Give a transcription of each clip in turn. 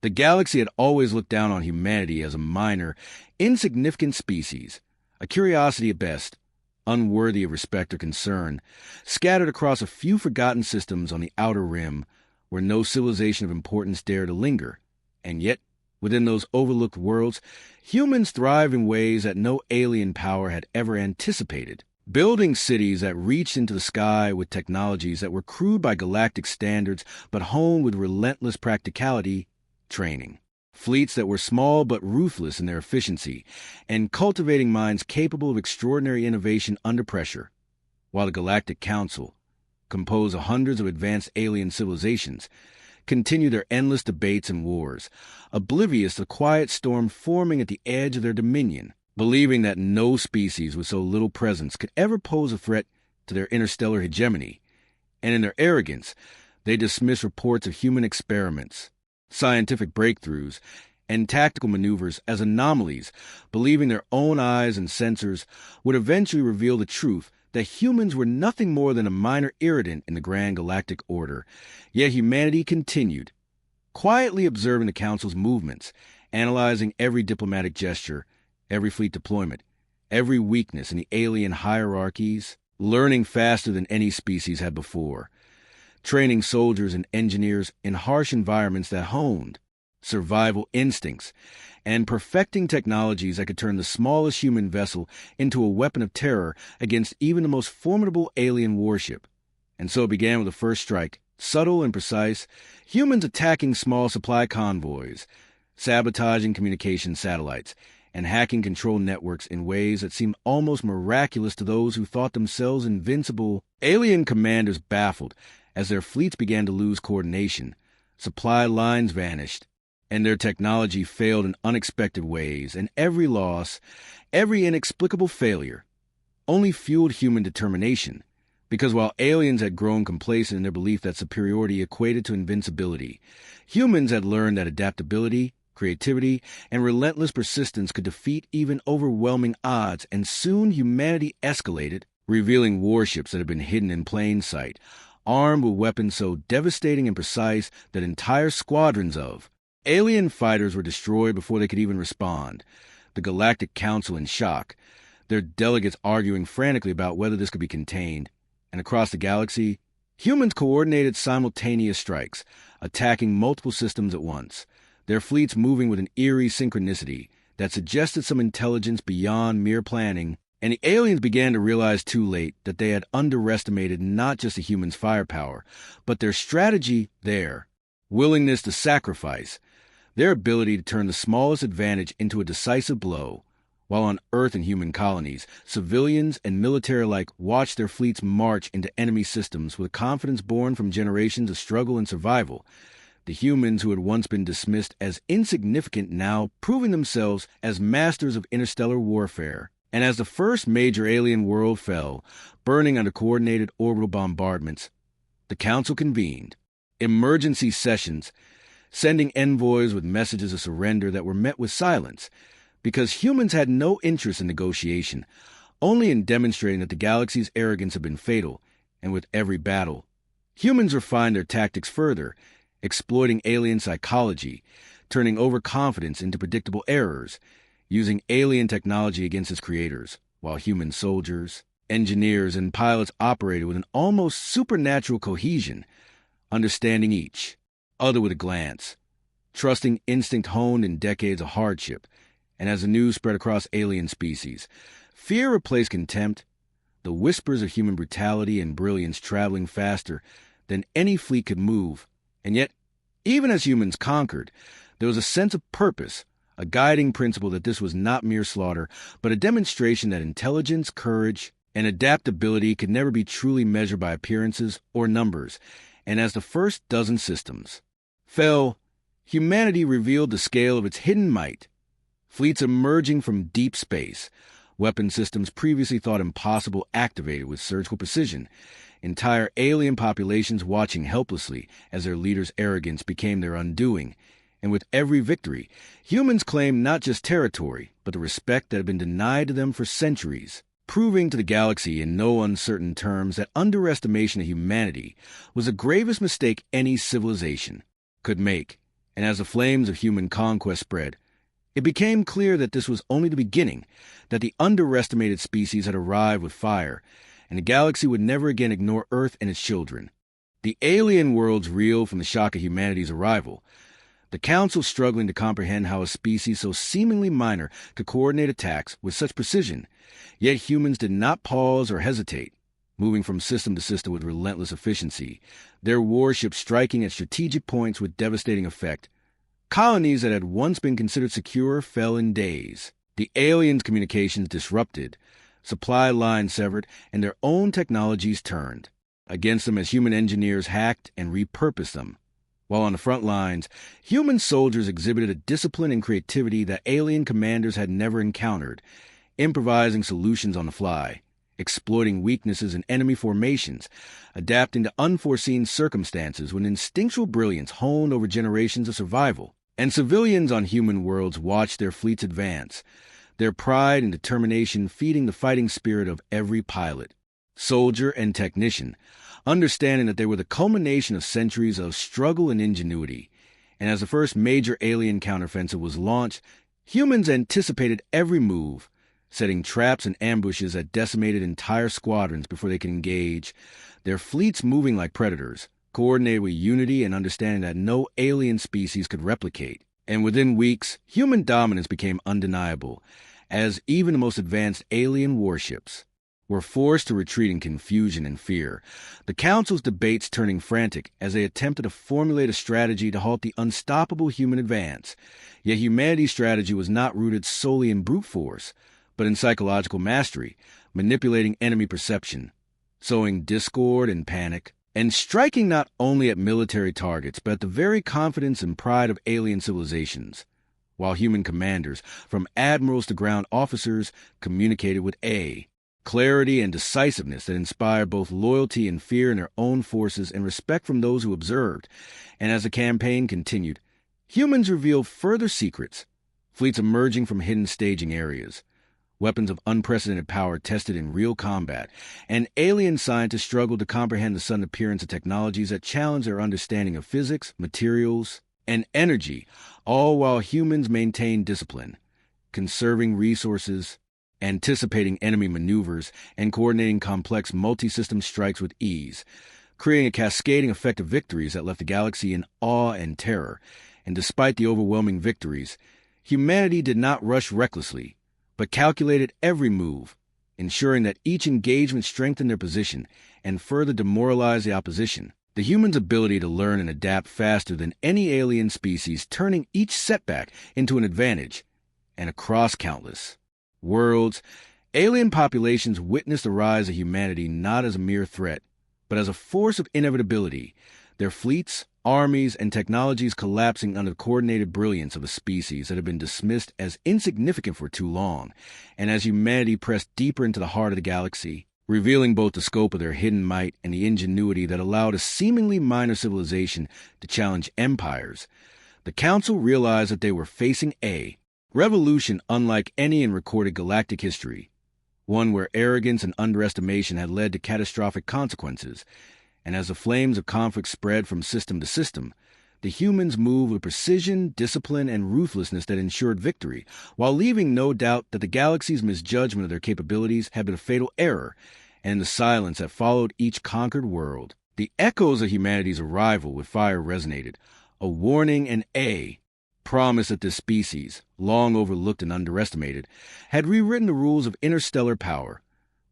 The galaxy had always looked down on humanity as a minor, insignificant species, a curiosity at best, unworthy of respect or concern, scattered across a few forgotten systems on the outer rim where no civilization of importance dared to linger. And yet, within those overlooked worlds, humans thrive in ways that no alien power had ever anticipated. Building cities that reached into the sky with technologies that were crude by galactic standards but honed with relentless practicality, training. Fleets that were small but ruthless in their efficiency, and cultivating minds capable of extraordinary innovation under pressure, while the Galactic Council, composed of hundreds of advanced alien civilizations, continued their endless debates and wars, oblivious to the quiet storm forming at the edge of their dominion, believing that no species with so little presence could ever pose a threat to their interstellar hegemony, and in their arrogance, they dismissed reports of human experiments, scientific breakthroughs, and tactical maneuvers as anomalies, believing their own eyes and sensors would eventually reveal the truth that humans were nothing more than a minor irritant in the grand galactic order. Yet humanity continued, quietly observing the Council's movements, analyzing every diplomatic gesture, every fleet deployment, every weakness in the alien hierarchies, learning faster than any species had before, training soldiers and engineers in harsh environments that honed survival instincts, and perfecting technologies that could turn the smallest human vessel into a weapon of terror against even the most formidable alien warship. And so it began with the first strike, subtle and precise, humans attacking small supply convoys, sabotaging communication satellites, and hacking control networks in ways that seemed almost miraculous to those who thought themselves invincible. Alien commanders baffled as their fleets began to lose coordination, supply lines vanished, and their technology failed in unexpected ways, and every loss, every inexplicable failure, only fueled human determination, because while aliens had grown complacent in their belief that superiority equated to invincibility, humans had learned that adaptability, creativity, and relentless persistence could defeat even overwhelming odds, and soon humanity escalated, revealing warships that had been hidden in plain sight, armed with weapons so devastating and precise that entire squadrons of alien fighters were destroyed before they could even respond, the Galactic Council in shock, their delegates arguing frantically about whether this could be contained, and across the galaxy, humans coordinated simultaneous strikes, attacking multiple systems at once, their fleets moving with an eerie synchronicity that suggested some intelligence beyond mere planning, and the aliens began to realize too late that they had underestimated not just the humans' firepower, but their strategy, their willingness to sacrifice, their ability to turn the smallest advantage into a decisive blow, while on Earth and human colonies, civilians and military alike watched their fleets march into enemy systems with a confidence born from generations of struggle and survival. The humans who had once been dismissed as insignificant now proving themselves as masters of interstellar warfare. And as the first major alien world fell, burning under coordinated orbital bombardments, the Council convened emergency sessions, sending envoys with messages of surrender that were met with silence, because humans had no interest in negotiation, only in demonstrating that the galaxy's arrogance had been fatal, and with every battle, humans refined their tactics further, exploiting alien psychology, turning overconfidence into predictable errors, using alien technology against its creators, while human soldiers, engineers, and pilots operated with an almost supernatural cohesion, understanding each other with a glance, trusting instinct honed in decades of hardship. And as the news spread across alien species, fear replaced contempt, the whispers of human brutality and brilliance traveling faster than any fleet could move. And yet, even as humans conquered, there was a sense of purpose, a guiding principle that this was not mere slaughter, but a demonstration that intelligence, courage, and adaptability could never be truly measured by appearances or numbers. And as the first dozen systems fell, humanity revealed the scale of its hidden might. Fleets emerging from deep space, weapon systems previously thought impossible activated with surgical precision, entire alien populations watching helplessly as their leaders' arrogance became their undoing. And with every victory, humans claimed not just territory, but the respect that had been denied to them for centuries, proving to the galaxy in no uncertain terms that underestimation of humanity was the gravest mistake any civilization could make, And as the flames of human conquest spread, it became clear that this was only the beginning, that the underestimated species had arrived with fire, and the galaxy would never again ignore Earth and its children. The alien worlds reeled from the shock of humanity's arrival, the Council struggling to comprehend how a species so seemingly minor could coordinate attacks with such precision. Yet humans did not pause or hesitate, moving from system to system with relentless efficiency, their warships striking at strategic points with devastating effect. Colonies that had once been considered secure fell in days. The aliens' communications disrupted, supply lines severed, and their own technologies turned against them as human engineers hacked and repurposed them. While on the front lines, human soldiers exhibited a discipline and creativity that alien commanders had never encountered, improvising solutions on the fly, exploiting weaknesses in enemy formations, adapting to unforeseen circumstances with instinctual brilliance honed over generations of survival. And civilians on human worlds watched their fleets advance, their pride and determination feeding the fighting spirit of every pilot, soldier, and technician, understanding that they were the culmination of centuries of struggle and ingenuity. And as the first major alien counteroffensive was launched, humans anticipated every move, setting traps and ambushes that decimated entire squadrons before they could engage, their fleets moving like predators, coordinated with unity and understanding that no alien species could replicate. And within weeks, human dominance became undeniable, as even the most advanced alien warships were forced to retreat in confusion and fear, the Council's debates turning frantic as they attempted to formulate a strategy to halt the unstoppable human advance. Yet humanity's strategy was not rooted solely in brute force, but in psychological mastery, manipulating enemy perception, sowing discord and panic, and striking not only at military targets, but at the very confidence and pride of alien civilizations, while human commanders, from admirals to ground officers, communicated with clarity and decisiveness that inspired both loyalty and fear in their own forces and respect from those who observed. And as the campaign continued, humans revealed further secrets, fleets emerging from hidden staging areas, weapons of unprecedented power tested in real combat, and alien scientists struggled to comprehend the sudden appearance of technologies that challenged their understanding of physics, materials, and energy, all while humans maintained discipline, conserving resources, anticipating enemy maneuvers, and coordinating complex multi-system strikes with ease, creating a cascading effect of victories that left the galaxy in awe and terror. And despite the overwhelming victories, humanity did not rush recklessly, but calculated every move, ensuring that each engagement strengthened their position and further demoralized the opposition. The humans' ability to learn and adapt faster than any alien species, turning each setback into an advantage. And across countless worlds, alien populations witnessed the rise of humanity not as a mere threat, but as a force of inevitability, their fleets, armies, and technologies collapsing under the coordinated brilliance of a species that had been dismissed as insignificant for too long. And as humanity pressed deeper into the heart of the galaxy, revealing both the scope of their hidden might and the ingenuity that allowed a seemingly minor civilization to challenge empires, the Council realized that they were facing a revolution unlike any in recorded galactic history, one where arrogance and underestimation had led to catastrophic consequences. And as the flames of conflict spread from system to system, the humans moved with precision, discipline, and ruthlessness that ensured victory, while leaving no doubt that the galaxy's misjudgment of their capabilities had been a fatal error. And in the silence that followed each conquered world, the echoes of humanity's arrival with fire resonated, a warning and a promise that this species, long overlooked and underestimated, had rewritten the rules of interstellar power,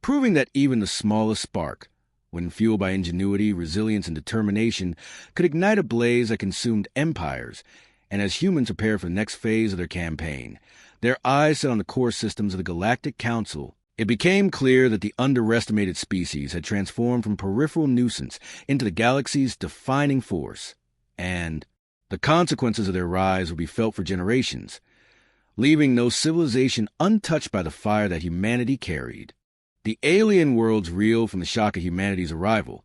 proving that even the smallest spark, when fueled by ingenuity, resilience, and determination, could ignite a blaze that consumed empires. And as humans prepared for the next phase of their campaign, their eyes set on the core systems of the Galactic Council, it became clear that the underestimated species had transformed from peripheral nuisance into the galaxy's defining force. And the consequences of their rise would be felt for generations, leaving no civilization untouched by the fire that humanity carried. The alien worlds reeled from the shock of humanity's arrival,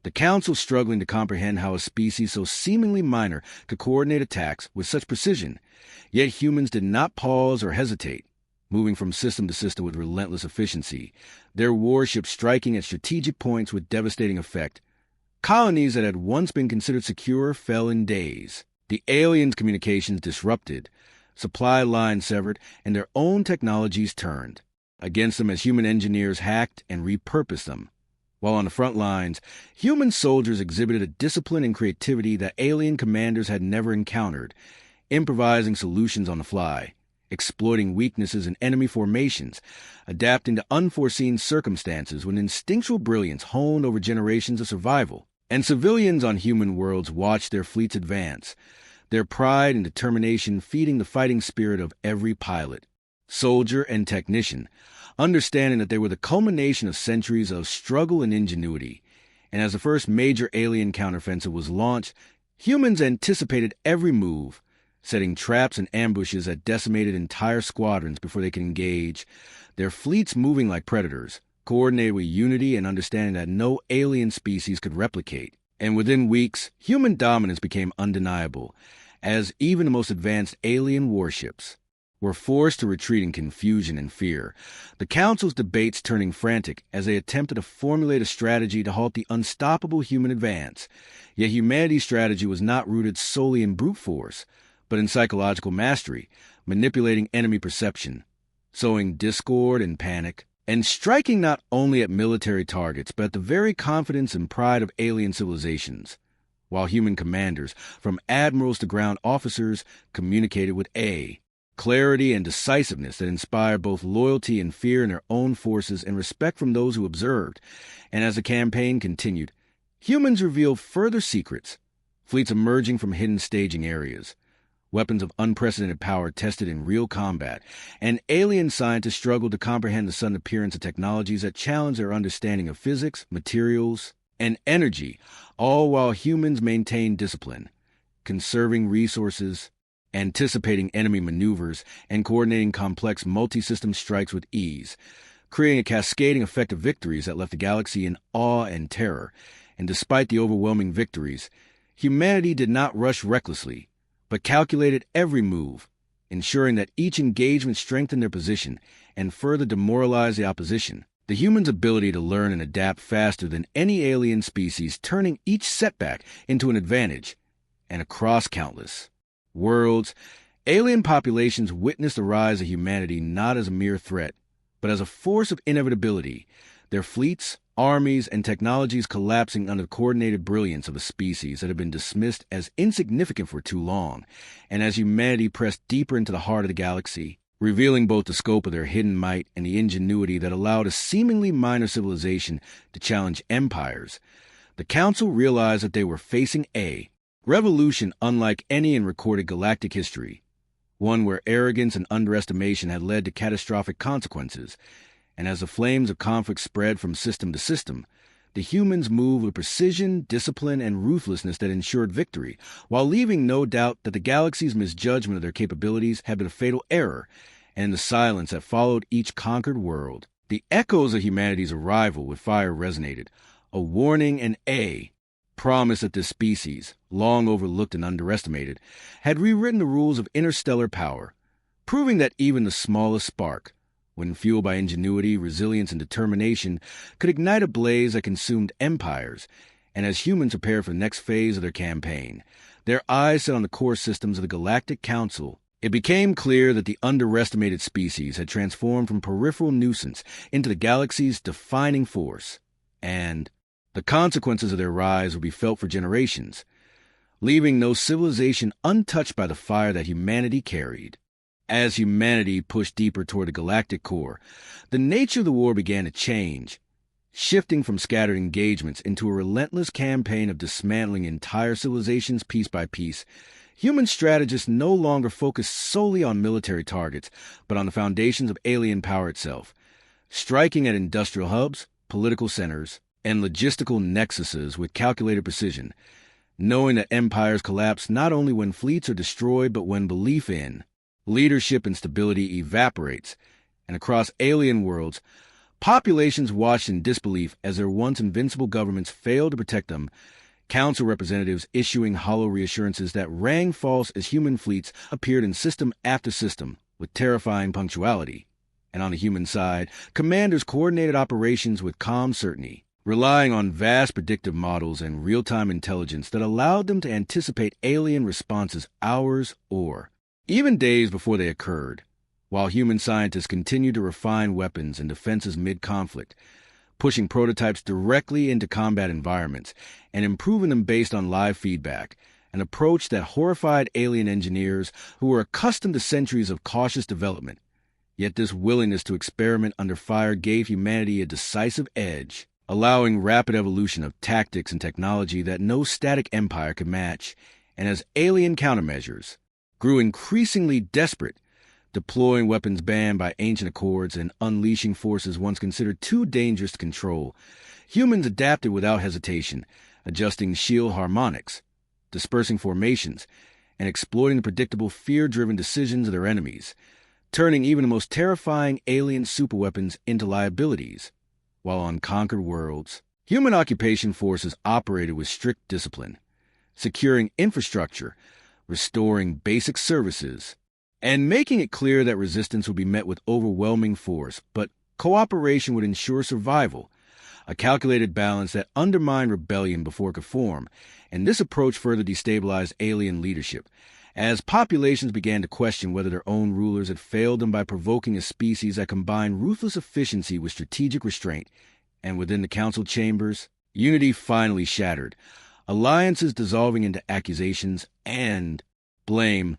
the Council struggling to comprehend how a species so seemingly minor could coordinate attacks with such precision. Yet humans did not pause or hesitate, moving from system to system with relentless efficiency, their warships striking at strategic points with devastating effect. Colonies that had once been considered secure fell in days. The aliens' communications disrupted, supply lines severed, and their own technologies turned against them as human engineers hacked and repurposed them. While on the front lines, human soldiers exhibited a discipline and creativity that alien commanders had never encountered, improvising solutions on the fly, exploiting weaknesses in enemy formations, adapting to unforeseen circumstances with instinctual brilliance honed over generations of survival. And civilians on human worlds watched their fleets advance, their pride and determination feeding the fighting spirit of every pilot, soldier, and technician, understanding that they were the culmination of centuries of struggle and ingenuity. And as the first major alien counteroffensive was launched, humans anticipated every move, setting traps and ambushes that decimated entire squadrons before they could engage, their fleets moving like predators, coordinated with unity and understanding that no alien species could replicate. And within weeks, human dominance became undeniable, as even the most advanced alien warships were forced to retreat in confusion and fear, the Council's debates turning frantic as they attempted to formulate a strategy to halt the unstoppable human advance. Yet humanity's strategy was not rooted solely in brute force, but in psychological mastery, manipulating enemy perception, sowing discord and panic, and striking not only at military targets, but at the very confidence and pride of alien civilizations, while human commanders, from admirals to ground officers, communicated with clarity and decisiveness that inspired both loyalty and fear in their own forces and respect from those who observed. And as the campaign continued, humans revealed further secrets, fleets emerging from hidden staging areas, weapons of unprecedented power tested in real combat, and alien scientists struggled to comprehend the sudden appearance of technologies that challenged their understanding of physics, materials, and energy, all while humans maintained discipline, conserving resources, anticipating enemy maneuvers, and coordinating complex multi-system strikes with ease, creating a cascading effect of victories that left the galaxy in awe and terror. And despite the overwhelming victories, humanity did not rush recklessly, but calculated every move, ensuring that each engagement strengthened their position and further demoralized the opposition. The human's ability to learn and adapt faster than any alien species, turning each setback into an advantage. And across countless worlds, alien populations witnessed the rise of humanity not as a mere threat, but as a force of inevitability, their fleets, armies, and technologies collapsing under the coordinated brilliance of a species that had been dismissed as insignificant for too long. And as humanity pressed deeper into the heart of the galaxy, revealing both the scope of their hidden might and the ingenuity that allowed a seemingly minor civilization to challenge empires, the Council realized that they were facing a revolution unlike any in recorded galactic history, one where arrogance and underestimation had led to catastrophic consequences. And as the flames of conflict spread from system to system, the humans moved with precision, discipline, and ruthlessness that ensured victory, while leaving no doubt that the galaxy's misjudgment of their capabilities had been a fatal error. And in the silence that followed each conquered world, the echoes of humanity's arrival with fire resonated, a warning and a promise that this species, long overlooked and underestimated, had rewritten the rules of interstellar power, proving that even the smallest spark, when fueled by ingenuity, resilience, and determination, could ignite a blaze that consumed empires. And as humans prepared for the next phase of their campaign, their eyes set on the core systems of the Galactic Council, it became clear that the underestimated species had transformed from peripheral nuisance into the galaxy's defining force, and the consequences of their rise would be felt for generations, leaving no civilization untouched by the fire that humanity carried. As humanity pushed deeper toward the galactic core, the nature of the war began to change, shifting from scattered engagements into a relentless campaign of dismantling entire civilizations piece by piece. Human strategists no longer focused solely on military targets, but on the foundations of alien power itself, striking at industrial hubs, political centers, and logistical nexuses with calculated precision, knowing that empires collapse not only when fleets are destroyed, but when belief in leadership and stability evaporates. And across alien worlds, populations watched in disbelief as their once invincible governments failed to protect them, council representatives issuing hollow reassurances that rang false as human fleets appeared in system after system with terrifying punctuality. And on the human side, commanders coordinated operations with calm certainty, relying on vast predictive models and real-time intelligence that allowed them to anticipate alien responses hours or even days before they occurred, while human scientists continued to refine weapons and defenses mid-conflict, pushing prototypes directly into combat environments and improving them based on live feedback, an approach that horrified alien engineers who were accustomed to centuries of cautious development. Yet this willingness to experiment under fire gave humanity a decisive edge, allowing rapid evolution of tactics and technology that no static empire could match, and as alien countermeasures grew increasingly desperate, deploying weapons banned by ancient accords and unleashing forces once considered too dangerous to control, humans adapted without hesitation, adjusting shield harmonics, dispersing formations, and exploiting the predictable fear-driven decisions of their enemies, turning even the most terrifying alien superweapons into liabilities. While on conquered worlds, human occupation forces operated with strict discipline, securing infrastructure, restoring basic services, and making it clear that resistance would be met with overwhelming force, but cooperation would ensure survival, a calculated balance that undermined rebellion before it could form, and this approach further destabilized alien leadership, as populations began to question whether their own rulers had failed them by provoking a species that combined ruthless efficiency with strategic restraint, and within the council chambers, unity finally shattered, alliances dissolving into accusations and blame,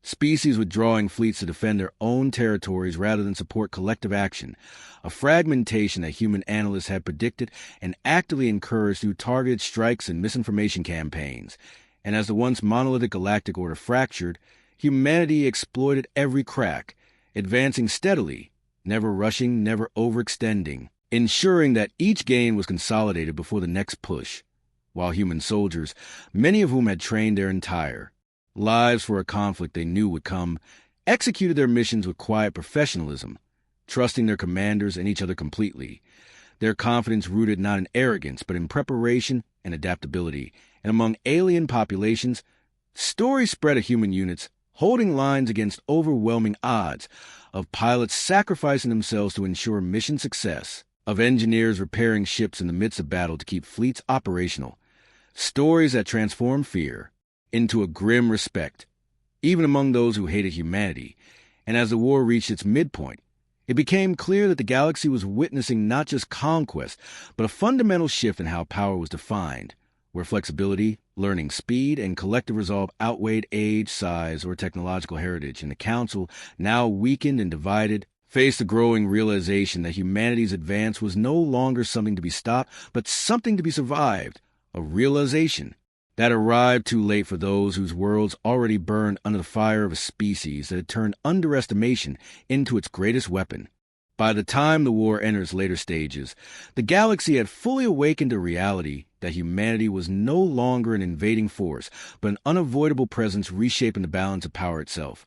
species withdrawing fleets to defend their own territories rather than support collective action, a fragmentation that human analysts had predicted and actively encouraged through targeted strikes and misinformation campaigns. And as the once monolithic galactic order fractured, humanity exploited every crack, advancing steadily, never rushing, never overextending, ensuring that each gain was consolidated before the next push, while human soldiers, many of whom had trained their entire lives for a conflict they knew would come, executed their missions with quiet professionalism, trusting their commanders and each other completely, their confidence rooted not in arrogance but in preparation and adaptability. And among alien populations, stories spread of human units holding lines against overwhelming odds, of pilots sacrificing themselves to ensure mission success, of engineers repairing ships in the midst of battle to keep fleets operational, stories that transformed fear into a grim respect, even among those who hated humanity. And as the war reached its midpoint, it became clear that the galaxy was witnessing not just conquest, but a fundamental shift in how power was defined, where flexibility, learning speed, and collective resolve outweighed age, size, or technological heritage, and the Council, now weakened and divided, faced the growing realization that humanity's advance was no longer something to be stopped, but something to be survived, a realization that arrived too late for those whose worlds already burned under the fire of a species that had turned underestimation into its greatest weapon. By the time the war entered its later stages, the galaxy had fully awakened to reality that humanity was no longer an invading force, but an unavoidable presence reshaping the balance of power itself.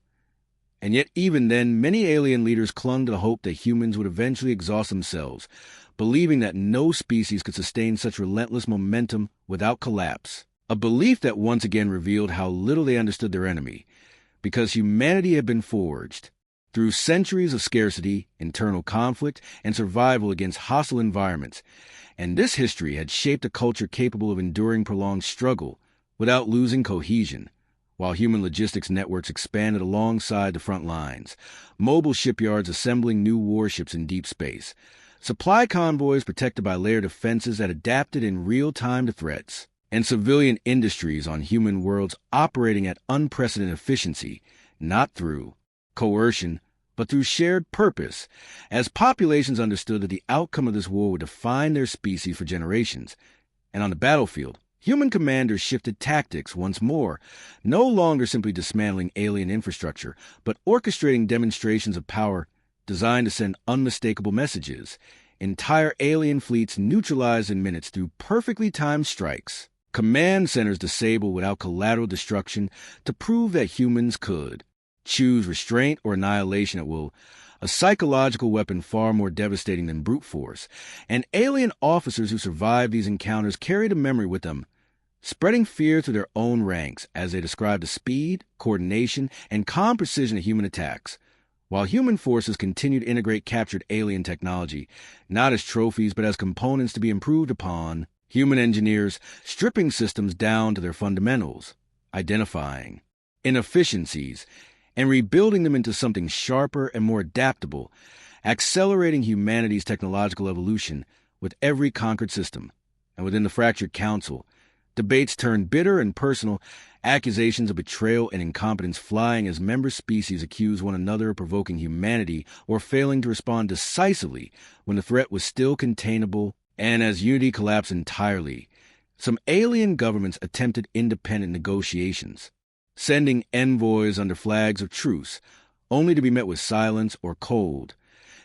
And yet even then, many alien leaders clung to the hope that humans would eventually exhaust themselves, believing that no species could sustain such relentless momentum without collapse. A belief that once again revealed how little they understood their enemy, because humanity had been forged through centuries of scarcity, internal conflict, and survival against hostile environments, and this history had shaped a culture capable of enduring prolonged struggle without losing cohesion, while human logistics networks expanded alongside the front lines, mobile shipyards assembling new warships in deep space, supply convoys protected by layered defenses that adapted in real time to threats, and civilian industries on human worlds operating at unprecedented efficiency, not through coercion, but through shared purpose, as populations understood that the outcome of this war would define their species for generations. And on the battlefield, human commanders shifted tactics once more, no longer simply dismantling alien infrastructure, but orchestrating demonstrations of power designed to send unmistakable messages. Entire alien fleets neutralized in minutes through perfectly timed strikes. Command centers disabled without collateral destruction to prove that humans could choose restraint or annihilation at will, a psychological weapon far more devastating than brute force. And alien officers who survived these encounters carried a memory with them, spreading fear through their own ranks as they described the speed, coordination, and calm precision of human attacks, while human forces continued to integrate captured alien technology, not as trophies but as components to be improved upon. Human engineers stripping systems down to their fundamentals, identifying inefficiencies, and rebuilding them into something sharper and more adaptable, accelerating humanity's technological evolution with every conquered system. And within the fractured council, debates turned bitter and personal, accusations of betrayal and incompetence flying as member species accused one another of provoking humanity or failing to respond decisively when the threat was still containable. And as unity collapsed entirely, some alien governments attempted independent negotiations, sending envoys under flags of truce, only to be met with silence or cold,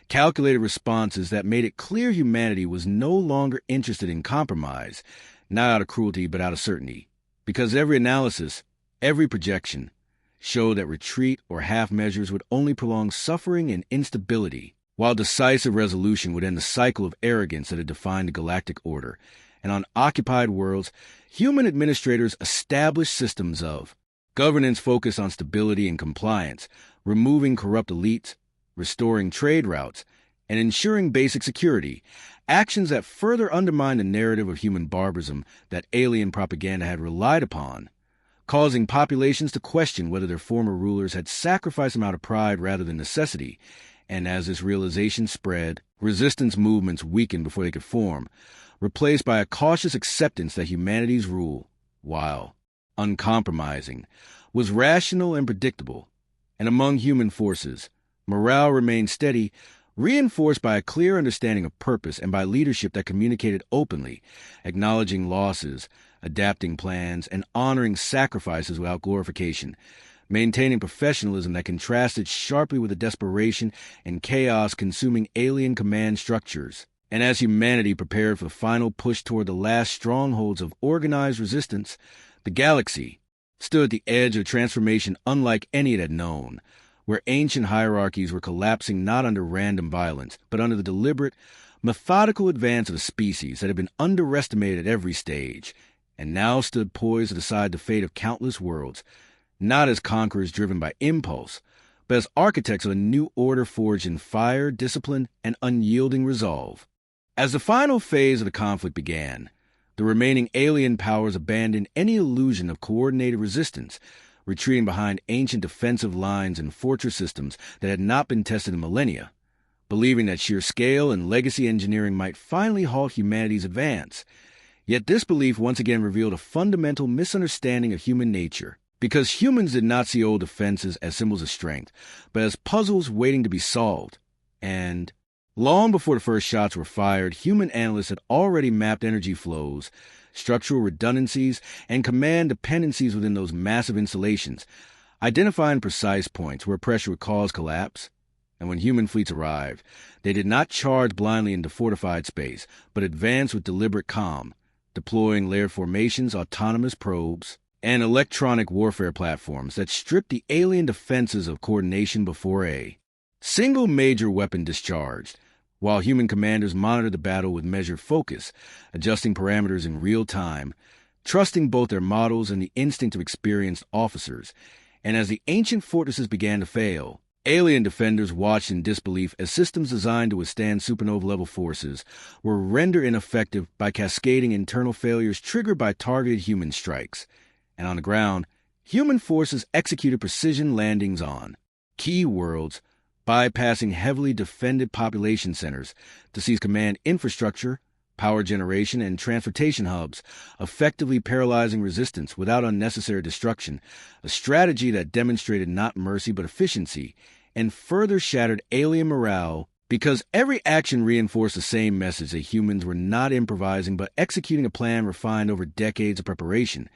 calculated responses that made it clear humanity was no longer interested in compromise, not out of cruelty but out of certainty, because every analysis, every projection, showed that retreat or half measures would only prolong suffering and instability, while decisive resolution would end the cycle of arrogance that had defined the galactic order. And on occupied worlds, human administrators established systems of governance focused on stability and compliance, removing corrupt elites, restoring trade routes, and ensuring basic security, actions that further undermined the narrative of human barbarism that alien propaganda had relied upon, causing populations to question whether their former rulers had sacrificed them out of pride rather than necessity. And as this realization spread, resistance movements weakened before they could form, replaced by a cautious acceptance that humanity's rule, while uncompromising, was rational and predictable. And among human forces, morale remained steady, reinforced by a clear understanding of purpose and by leadership that communicated openly, acknowledging losses, adapting plans, and honoring sacrifices without glorification, maintaining professionalism that contrasted sharply with the desperation and chaos consuming alien command structures. And as humanity prepared for the final push toward the last strongholds of organized resistance, the galaxy stood at the edge of transformation unlike any it had known, where ancient hierarchies were collapsing not under random violence, but under the deliberate, methodical advance of a species that had been underestimated at every stage, and now stood poised to decide the fate of countless worlds, not as conquerors driven by impulse, but as architects of a new order forged in fire, discipline, and unyielding resolve. As the final phase of the conflict began, the remaining alien powers abandoned any illusion of coordinated resistance, retreating behind ancient defensive lines and fortress systems that had not been tested in millennia, believing that sheer scale and legacy engineering might finally halt humanity's advance. Yet this belief once again revealed a fundamental misunderstanding of human nature, because humans did not see old defenses as symbols of strength, but as puzzles waiting to be solved. And long before the first shots were fired, human analysts had already mapped energy flows, structural redundancies, and command dependencies within those massive installations, identifying precise points where pressure would cause collapse. And when human fleets arrived, they did not charge blindly into fortified space, but advanced with deliberate calm, deploying layered formations, autonomous probes, and electronic warfare platforms that stripped the alien defenses of coordination before a single major weapon discharged, while human commanders monitored the battle with measured focus, adjusting parameters in real time, trusting both their models and the instinct of experienced officers. And as the ancient fortresses began to fail, alien defenders watched in disbelief as systems designed to withstand supernova-level forces were rendered ineffective by cascading internal failures triggered by targeted human strikes. And on the ground, human forces executed precision landings on key worlds, bypassing heavily defended population centers to seize command infrastructure, power generation, and transportation hubs, effectively paralyzing resistance without unnecessary destruction, a strategy that demonstrated not mercy but efficiency, and further shattered alien morale because every action reinforced the same message that humans were not improvising but executing a plan refined over decades of preparation.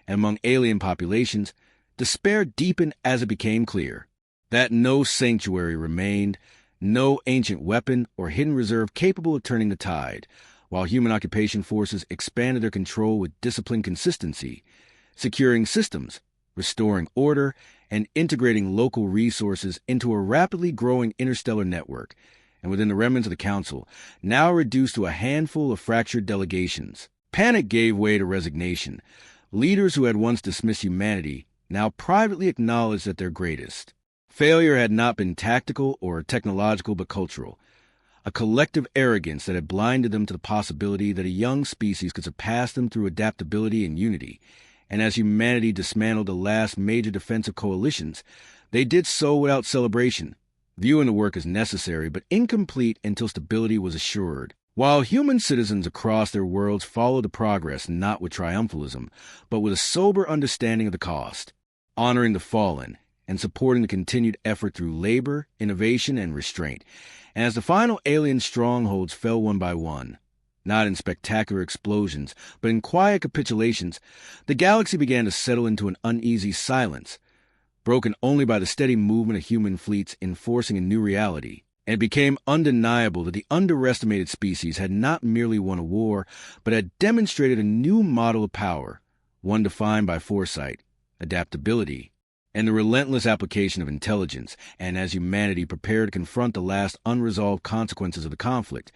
And among alien populations, despair deepened as it became clear that no sanctuary remained, no ancient weapon or hidden reserve capable of turning the tide, while human occupation forces expanded their control with disciplined consistency, securing systems, restoring order, and integrating local resources into a rapidly growing interstellar network. And within the remnants of the Council, now reduced to a handful of fractured delegations, panic gave way to resignation. Leaders who had once dismissed humanity now privately acknowledged that their greatest Failure had not been tactical or technological but cultural, a collective arrogance that had blinded them to the possibility that a young species could surpass them through adaptability and unity. And as humanity dismantled the last major defensive coalitions, they did so without celebration, viewing the work as necessary but incomplete until stability was assured. While human citizens across their worlds followed the progress not with triumphalism, but with a sober understanding of the cost, honoring the fallen, and supporting the continued effort through labor, innovation, and restraint. And as the final alien strongholds fell one by one, not in spectacular explosions, but in quiet capitulations, the galaxy began to settle into an uneasy silence, broken only by the steady movement of human fleets enforcing a new reality. And it became undeniable that the underestimated species had not merely won a war, but had demonstrated a new model of power, one defined by foresight, adaptability, and the relentless application of intelligence. And as humanity prepared to confront the last unresolved consequences of the conflict,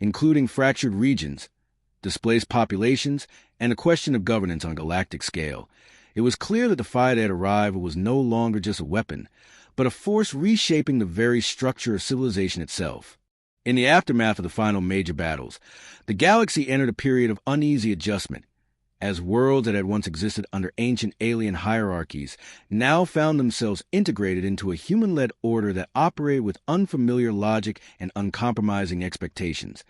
including fractured regions, displaced populations, and the question of governance on a galactic scale, it was clear that the fight had arrived was no longer just a weapon, but a force reshaping the very structure of civilization itself. In the aftermath of the final major battles, the galaxy entered a period of uneasy adjustment, as worlds that had once existed under ancient alien hierarchies now found themselves integrated into a human-led order that operated with unfamiliar logic and uncompromising expectations.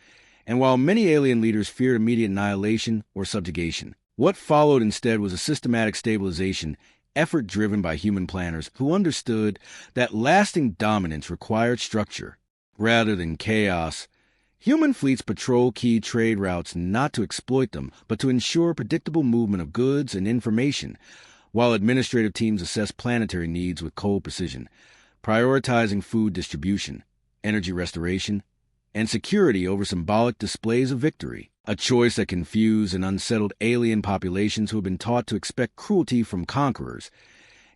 And while many alien leaders feared immediate annihilation or subjugation, what followed instead was a systematic stabilization effort driven by human planners who understood that lasting dominance required structure rather than chaos. Human fleets patrol key trade routes not to exploit them, but to ensure predictable movement of goods and information, while administrative teams assess planetary needs with cold precision, prioritizing food distribution, energy restoration, and security over symbolic displays of victory, a choice that confused and unsettled alien populations who had been taught to expect cruelty from conquerors.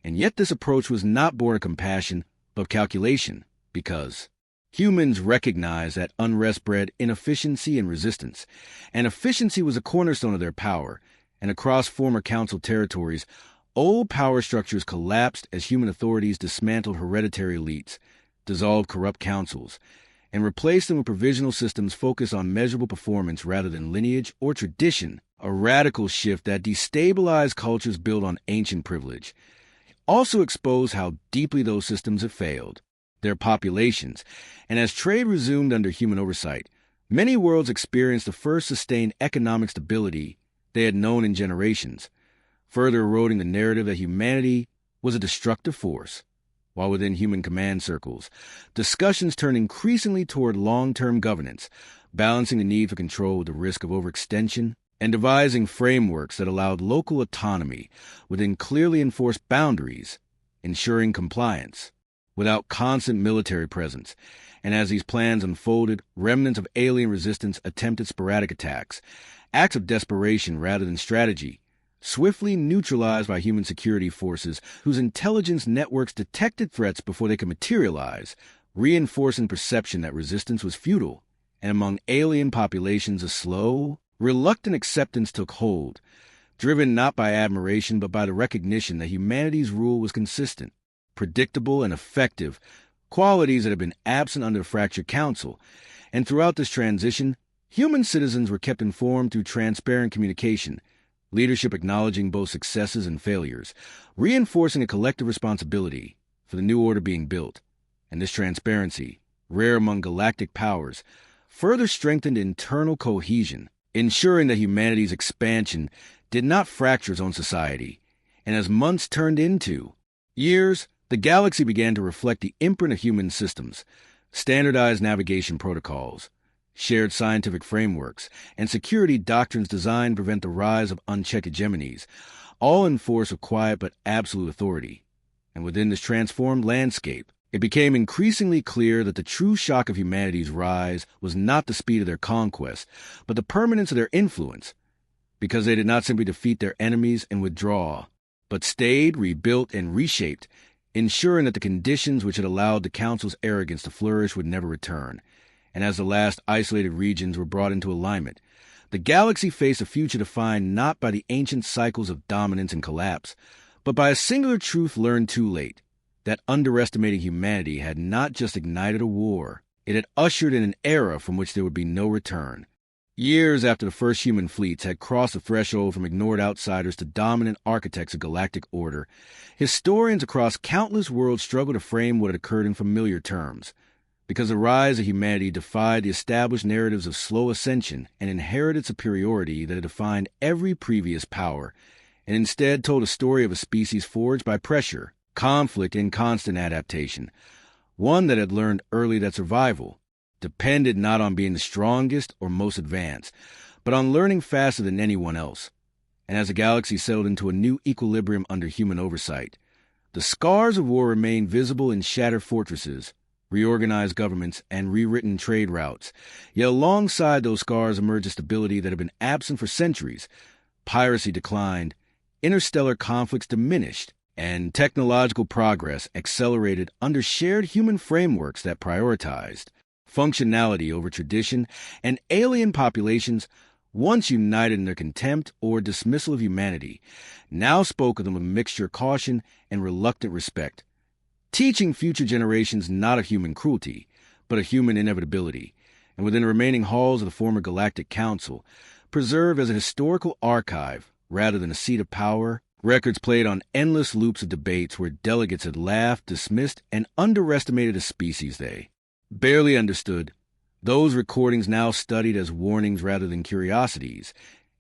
And yet this approach was not born of compassion, but of calculation, because humans recognized that unrest bred inefficiency and resistance, and efficiency was a cornerstone of their power. And across former council territories, old power structures collapsed as human authorities dismantled hereditary elites, dissolved corrupt councils, and replaced them with provisional systems focused on measurable performance rather than lineage or tradition, a radical shift that destabilized cultures built on ancient privilege. It also exposed how deeply those systems had failed their populations, and as trade resumed under human oversight, many worlds experienced the first sustained economic stability they had known in generations, further eroding the narrative that humanity was a destructive force. While within human command circles, discussions turned increasingly toward long-term governance, balancing the need for control with the risk of overextension, and devising frameworks that allowed local autonomy within clearly enforced boundaries, ensuring compliance without constant military presence. And as these plans unfolded, remnants of alien resistance attempted sporadic attacks, acts of desperation rather than strategy, swiftly neutralized by human security forces whose intelligence networks detected threats before they could materialize, reinforcing perception that resistance was futile. And among alien populations, a slow, reluctant acceptance took hold, driven not by admiration but by the recognition that humanity's rule was consistent, predictable, and effective, qualities that had been absent under the fractured council. And throughout this transition, human citizens were kept informed through transparent communication, leadership acknowledging both successes and failures, reinforcing a collective responsibility for the new order being built. And this transparency, rare among galactic powers, further strengthened internal cohesion, ensuring that humanity's expansion did not fracture its own society. And as months turned into years, the galaxy began to reflect the imprint of human systems, standardized navigation protocols, shared scientific frameworks, and security doctrines designed to prevent the rise of unchecked hegemonies, all enforced with quiet but absolute authority. And within this transformed landscape, it became increasingly clear that the true shock of humanity's rise was not the speed of their conquest, but the permanence of their influence, because they did not simply defeat their enemies and withdraw, but stayed, rebuilt, and reshaped, ensuring that the conditions which had allowed the Council's arrogance to flourish would never return. And as the last isolated regions were brought into alignment, the galaxy faced a future defined not by the ancient cycles of dominance and collapse, but by a singular truth learned too late. that underestimating humanity had not just ignited a war, it had ushered in an era from which there would be no return. Years after the first human fleets had crossed the threshold from ignored outsiders to dominant architects of galactic order, historians across countless worlds struggled to frame what had occurred in familiar terms. Because the rise of humanity defied the established narratives of slow ascension and inherited superiority that had defined every previous power, and instead told a story of a species forged by pressure, conflict, and constant adaptation, one that had learned early that survival depended not on being the strongest or most advanced, but on learning faster than anyone else. And as the galaxy settled into a new equilibrium under human oversight, the scars of war remained visible in shattered fortresses, reorganized governments, and rewritten trade routes. Yet alongside those scars emerged a stability that had been absent for centuries. Piracy declined, interstellar conflicts diminished, and technological progress accelerated under shared human frameworks that prioritized functionality over tradition, and alien populations, once united in their contempt or dismissal of humanity, now spoke of them with a mixture of caution and reluctant respect, teaching future generations not of human cruelty, but of human inevitability, and within the remaining halls of the former Galactic Council, preserved as a historical archive rather than a seat of power, records played on endless loops of debates where delegates had laughed, dismissed, and underestimated a species they barely understood. Those recordings now studied as warnings rather than curiosities,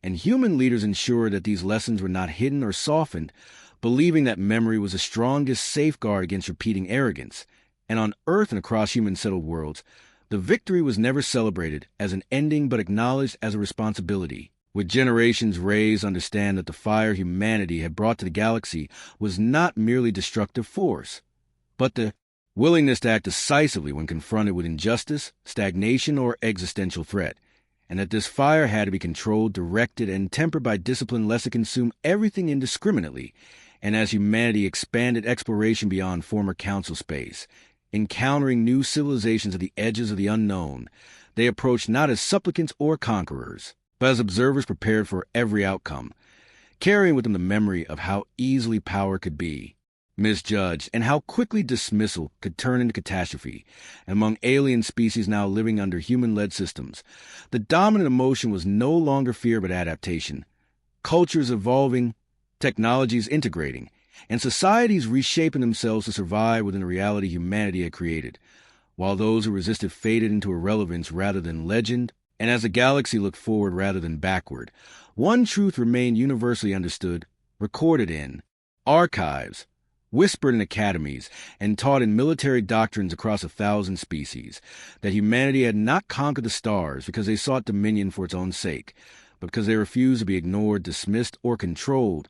and human leaders ensured that these lessons were not hidden or softened, believing that memory was the strongest safeguard against repeating arrogance. And on Earth and across human-settled worlds, the victory was never celebrated as an ending but acknowledged as a responsibility, with generations raised to understand that the fire humanity had brought to the galaxy was not merely destructive force, but the willingness to act decisively when confronted with injustice, stagnation, or existential threat, and that this fire had to be controlled, directed, and tempered by discipline lest it consume everything indiscriminately. And as humanity expanded exploration beyond former council space, encountering new civilizations at the edges of the unknown, they approached not as supplicants or conquerors, but as observers prepared for every outcome, carrying with them the memory of how easily power could be misjudged, and how quickly dismissal could turn into catastrophe. Among alien species now living under human-led systems, the dominant emotion was no longer fear but adaptation. Cultures evolving, technologies integrating, and societies reshaping themselves to survive within the reality humanity had created, while those who resisted faded into irrelevance rather than legend. And as the galaxy looked forward rather than backward, one truth remained universally understood, recorded in archives, whispered in academies, and taught in military doctrines across 1,000 species, that humanity had not conquered the stars because they sought dominion for its own sake, but because they refused to be ignored, dismissed, or controlled.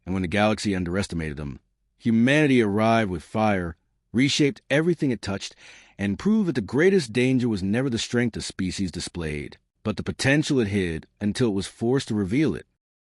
And when the galaxy underestimated them, humanity arrived with fire, reshaped everything it touched, and proved that the greatest danger was never the strength a species displayed, but the potential it hid until it was forced to reveal it.